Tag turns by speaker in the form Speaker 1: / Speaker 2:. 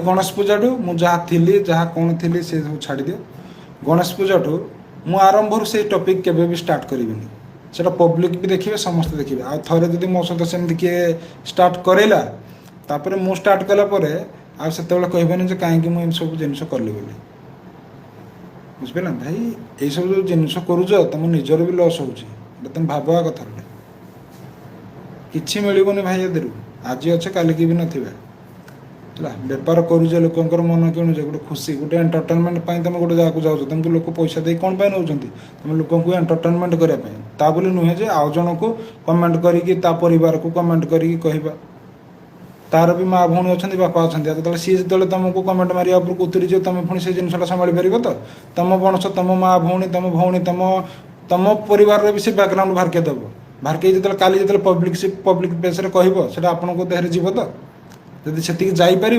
Speaker 1: गणेश पूजा ठू मु जहाँ थी जहाँ कौन थी से सब छाड़ दियो गणेश पूजा ठू मु आरंभ से टॉपिक केबे भी स्टार्ट करिविनी सेटा पब्लिक भी देखिए समस्त देखिए आ थरे जदि मो सहित सेमती किए स्टार्ट करेला तापर मु स्टार्ट कला परे आ सेतेबेले कहबेनी जे काहेकि मु सब जिनिस करली बोली बुझिपारा भाई ये सब जो जिनिस करूच तुम निजर भी लस हो तुम भाबा कथा किसी मिलबनी भाई एदर आज अच्छे काली की भी नथिबा है बेपार करूच लोकर मन किणुचे गोटे खुशी गोटे एंटरटेनमेंट तुम गोटे जगह जाओ तुमको लोक पैसा दे कौन पाई नौ तुम लोक एंटरटेनमेंट करने ता बोली नुहे जे आउ जन को कमेंट करी परिवार को कमेंट करी कहबा तार भी माँ भौणी अच्छा बापा अच्छा जो सी जो तुमको कमेंट मारिया उपरको उतरी जाओ तुम पुणी से जिनसा संभाली पार तो तुम वंश तुम माँ भौणी तुम तुम परिवार भी से बैकग्राउंड बाहर के दब बाहर के जो काली जो पब्लिक प्लेस कह आपको देहरे जीव तो जब से जापर